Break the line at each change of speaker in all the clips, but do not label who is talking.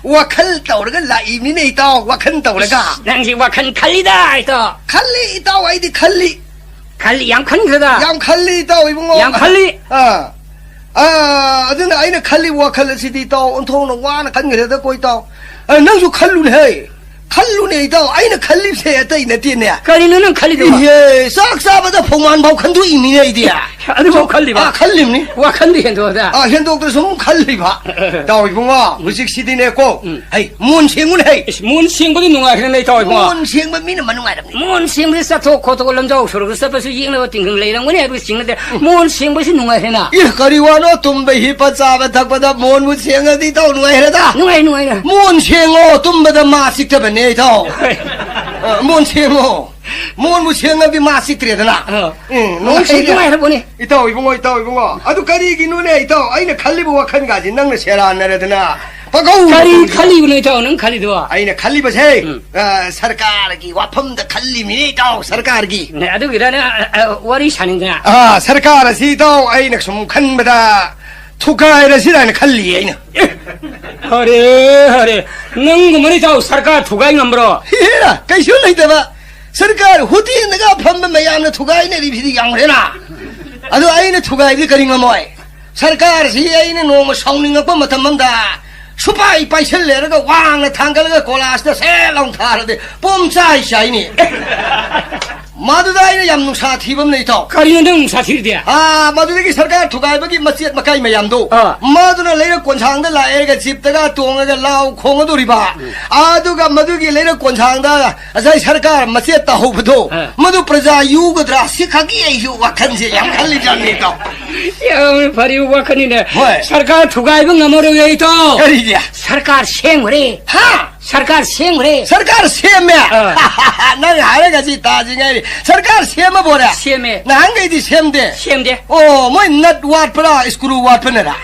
와칼 떠오르가 라임이네 이따 와칸 떠오르가
낭지 와칸 칼리다 이따
칼리 이따 와이디 칼리
칼리 양칸 그러다
양 칼리 이따 이봉어
양 칼리
어느 아이는 칼리 와칼 시디 이따 온통은 와나 간 그래도 거기 이따 낭수 칼루네 칼루네 이따 아이는 칼립새 떠 있네 뛰네
칼리는 칼리도
예 싹싸바다 봉만바오 칸도 이미네 이디야
아주 뭐 칼리봐
칼림니
와칸도 현도다
현도들 좀 칼리봐 나 이봉아 무식 시디네 꼭 헤이 문생은 헤이
문싱보다 누가 그러네 이따 이거
문생은 미는 만능하답니
문싱보다 사토 코토고 람자오 소르고 서버서 이행로 띵글 레이랑 뭐네 그 싱는데 문싱보다 누가 해나
이 거리와노 tumbe hipa 짜바 탁바다 몬 무생어디 또 누가 해라다
누가
문생어 tumbe다 마식 때문에 또 문생어 몬 무생어비 마식 때잖아
누가 해보니
이따 이봉어 아두 거리기 눈에 이따 아이네 칼리브와 칸 가지 낭네 세라 안 내려드나 바고
칼리브네 이따는 칼리도
아이네 칼리버세 सरकार기 와품다 칼리미네 또 सरकार기
네 아주 그러네 월이 사는구나
सरकार시 또 아이네 좀 칸보다 투가이라시라는 칼리 아이네
हरे नंगमनी जाओ सरकार ठुगाई नंबरो
हेरा कैसे नहीं दबा सरकार होती है नगा फम में याम ने ठुगाई ने रिभी यांग रेना अदो आई ने ठुगाई भी करेंगे मोय सरकार सी आई ने नोम साउनिंग प मतमंदा सुपाई पैसे ले रगा वांग ने थांगल गा कोलास ने से लोंग थार दे पोम चाय चाय नि 마두다이는 얌농사 티범 네이터
가리는 사실이야
마두다기 सरकार ठुगाइबगी मचियत मकाई मयामदो मादुना लेर कोनछांगदा लाएगा जिपतगा तोंगगा लाउ खोंगदोरिबा आदुगा मदुगी लेर कोनछांगदा असाई सरकार मचियत ताहोबदो मदु प्रजा युगद्रा सिखागी आइयो वाखनसे याम खाली जानेतो
या फरि वाखनिने सरकार ठुगाइब ngमरो यइतो
करिया
सरकार सेंगरे सरकार सेमे
नंग हारेगा지 ताजिङै सरकार सेम बोरा
सेमे
नहांगैदि सेमदे ओ मोय नट वाट परा स्क्रू वाट पनेरा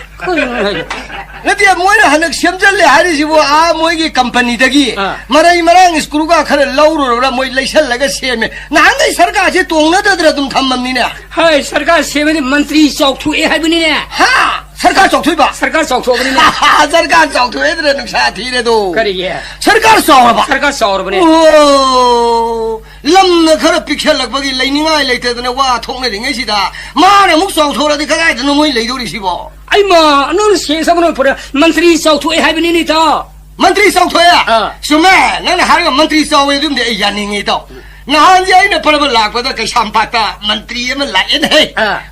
नदि मोयना हनक सेमजले हारिसिबो मोयगी कंपनीदगी मरांग स्क्रूगा खरे लौरोरा मोय लैसलगा सेमे नहांगै सरकारसे तोंगनदद्रा दुम थम्मनिने
हाय सरकार सेमे मंत्री चौथु ए हाइबनिने सरकार चौथुबा सरकार चौथुबनिने
सरकार चौथुएद्रे नुसा थिरेदो
करिए
सरकार सौरबने ओ लम्न खर पिखेलकबगी लैनिङाइ लैतेदने वा थोंनरिङैसिदा माने मुक चौथोरदि कदाइदनो मोय लैदोरिसिबो आइमा
नों सेसबनो पुरा मंत्री चौथुए हाइबनिने त
मंत्री चौथुया सुमे नन हारग मंत्री चौवे दुमदे यानिङै त नहांजे आइने परब लाकपदा कैसामपाता मंत्री एम लाएन है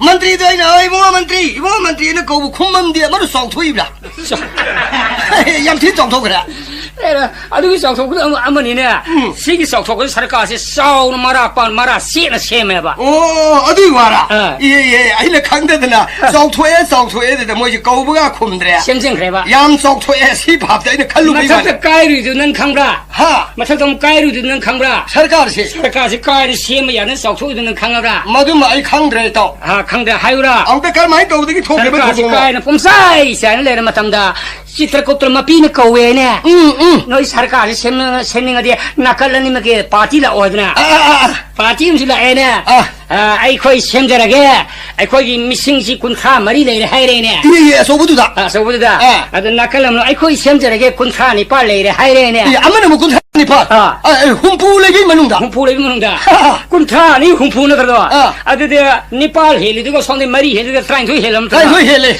मंत्री तो आइने इबो मंत्री ने कौबु खुममदि मरु चौथुइब्ला यामथि चौथुगरा
अदुगी चौथुग अमनिने सिगी चौथुग सरकारसे साउन मरा सेना सेमेबा
ओ अदुई वारा ये आइने खंगदना चौथुए दे मोइ कौबुगा खुमद्रे
सेंजेंख्रेबा
याम चौथुए सि भाबदे आइने खल्लुबै
मथक काइरुजु नन खंब्रा मथक काइरुजु नन खंब्रा
सरकारसे
काइरु सेम याने चौथुगु नन खंगब्रा
मदुम आइ खंद्रे त
खंद्रे हायुरा
औते करमाइ तौदगी थोकेबे थोकेबे
काइने पुमसाइ साइन लेर मतमदा चित्रकूट मपीन कौवेने नोई सरकार सेमिङदि नकलनि मके पार्टी ला ओदना पार्टी मसि लाएने आइखोइ सेमजरगे आइखोइ मिसिंसि कुन्था मरि लेरे हाइरेने
ये सोबुदुदा
अद नकलम आइखोइ सेमजरगे कुन्था नि पा लेरे हाइरेने
अमन मु कुन्था नि पा हुम्पु लेगि मनुंदा कुन्था नि हुम्पु नगरदो अददे नेपाल हेलिदुगो सोंदे मरि हेलिदुगो ट्राइन हेलम हेले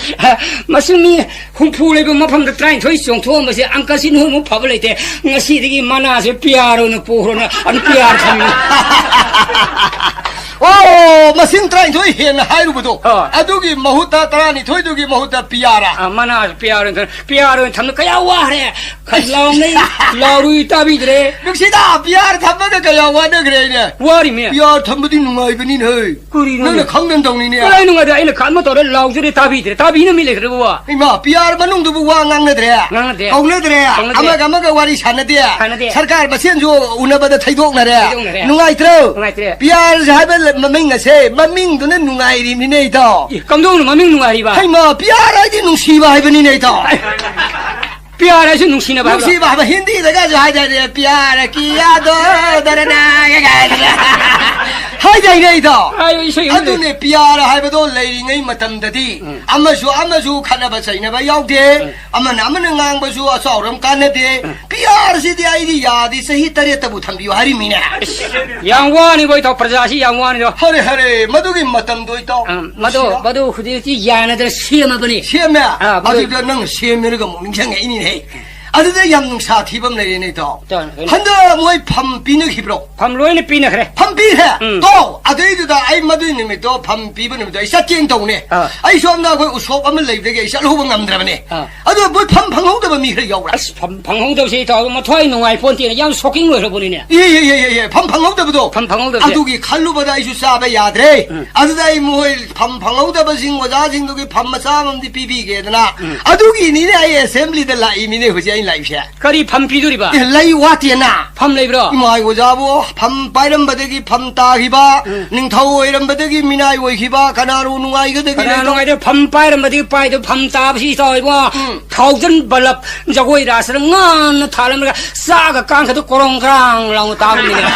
मसिंनि हुम्पु लेगो मफम ट्राइन चोंथो मसे अंकसि नु मु फब लेते ngasiदगी मनासे प्यारो न पोहरो न अन प्यार थम ओ मसिंग ट्राइन थोइ हेन हाइरुबदो अदुगी महुता तरानी थोइदुगी महुता पियारा
मना प्यारो थम कया वारे खलाव नै लारुइ ताबिद्रे
नुसिदा प्यार थमबद कया वादग्रे ने
वारि मे
प्यार थमबदि नुङाइबनि नै कुरि नन खंगन दौनि ने
कलाइ नुङादे आइले खानमा तोरे लाउजरे ताबिनो मिलेग्रेबो
इमा प्यार मनुङदुबु वा ngangnadre kaunadre amaga wari sanade sarkar basen jo unabada thaidoknare nungaitre प्यार जाबे ममिंग से ममिंग दुने नुङाइरि नि नै त
कमदोन ममिंग नुङाइरि बा
हैमा प्यार आइदि नुसिबा हाइबनि नै त
प्यार ऐसे नुसिना बा
नुसिबा हिन्दी दगा जाय जाय प्यार किया दो दरना
hai dai nei da
아유 이소
adu ne piara hai ba do lei ngai matam da di amasu khana ba sai na ba yauk de amana ngang ba su asau ram kan ne de piara si de ai di ya di sahi tare ta bu tham bi hari mi ne
양완이 거의 더 프라자시 양완이 더
hare madu gi matam do to
마도 후디지 야나들 시험하더니
sieme adu de nang sieme ga mo ming chang ai ni ne adu de yam sa thi bam nei nei to handa moi pham pi ne hi bro
밤로이네 삐네 그래
pham pi he to adu de da ai madu ni me to pham pi ba ni to sa chen to ne ai som na ko usop am lei de ge sa lo ba ngam dra ba ne adu bo pham phang ho de ba mi kre yaw la
방홍도시 더뭐 토이 농아이 본티는 양 속인 거로 보니네
예예예예 pham phang ho de ba do
방홍도시
adu gi khallu ba da isu sa ba ya de adu dai moi pham phang ho de ba sing wa ja sing do gi pham ma sa mam di pi pi ge da na adu gi ni ne ai assembly de la i mi ne ho ja lai phya
거리 밤비둘이 봐
lai wa tian na
밤레이브로
mai wo ja bo pham pai ram ba de gi pham ta hi ba ning thau oi ram ba de gi minai wo hi ba kana ru nu ai ge de gi
그나노가이들 밤바이름 어디 빠이도 밤따ብ시 서이고 타우전 벌럽 저거이 라스는 건 타름가 싸가 깡카도 꼬롱그랑 라고 따급니다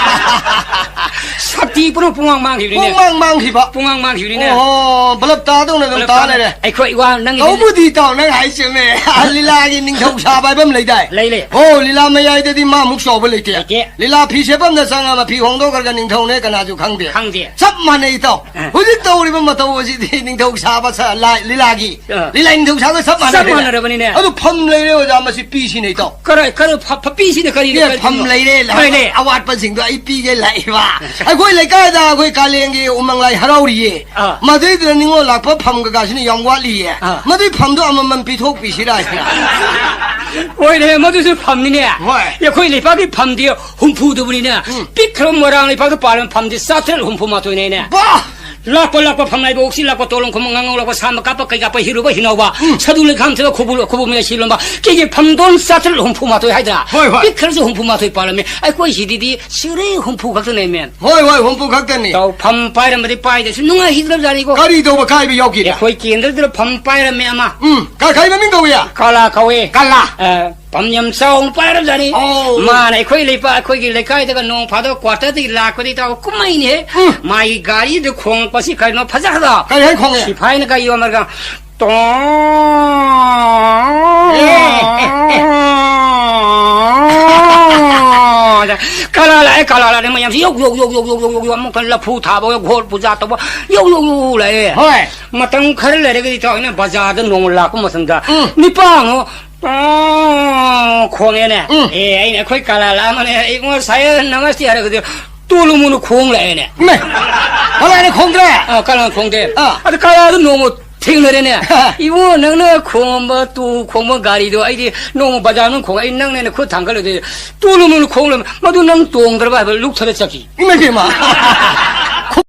삽디브로 뿡왕망 히리네
mang hi ba
뿡왕망 히리네
balap ta dong na dong ta ne de
ai khoi wa nang
au bu di tao nang hai sim me lila gi ning thau sa bai bam lai dai
레이레
lila ma yai de di ma muk so ba lai te lila phi se bam na sang ma phi hong do ga ning thau ne kana ju khang de
강제
sắp mà này tao hối tiếc tao đi mà tao gì thì ning thau sa ba sa lại lila gi lila ning thau sa ko sắp mà này
쌉만하러 보니네
adu pham lai le ja ma si pi si nei tao
그래 파피시네 거리
pham lai le awat pa sing do ai pi ge lai ba ai khoi lai ka da khoi ka leng gi umang lai harau ri ye ma de de ning o la pa pham ga si ni yong wa li ye ma de pham do am man pi thok pi si ra
오히려 모두서 밤이네 야 거기 리파기 밤뒤에 훔푸도 부리네 삐크럼 뭐랑 리파도 빠른 밤뒤 사트를 훔푸 마토이네
ba
락벌락벌 밤나이보 옥시 락벌 또롱 고멍강으로 사마 까빠 까빠 히르고 히노바 사둘리 감트가 구부미가 실론바 끼게 밤돈 사트를 훔푸 마토이 하이더라 삐크러서 훔푸 마토이 빠르면 아이 거기 시디디 시레 훔푸 각도 내면
hoi 훔푸 각더니
또 밤바이람 어디 빠이데서 누가 히드럽자니고
가리 도 봐 가이 여기
거기 끼인들들 밤바이람에 아마
가 가이 민 거야
갈라 가웨
갈라
밤염사옹 빠르자니 마네 거기 리파 거기 레카이다가 농 파도 과타디 라코디 타고 꾸마이네 마이 가리도 콩빠시 가이노 파자하다
가이 콩에
시파이니까 이거 말가 똥 갈라라 뭐 양시 욕 뭐 갈라 부타보 골 부자도 뭐 욕래 마땅 칼을 내리게 또 그냥 바자도 농을 낳고 무슨 다 니빵 콩에네 에이네 거기 갈라라마네 이거 사연 나가시 하라 그래 뚫으면 콩래네
네 갈라네 콩들
갈라 콩들 아주 갈라도 너무 탱러네 이거 너는 콩뭐 또 콩뭐 가리도 아이디 너무 바자는 콩 아이 너는 그 당갈도 뚫으면 콩을 모두 넌 똥들 봐 룩터를 잡기
이메게 마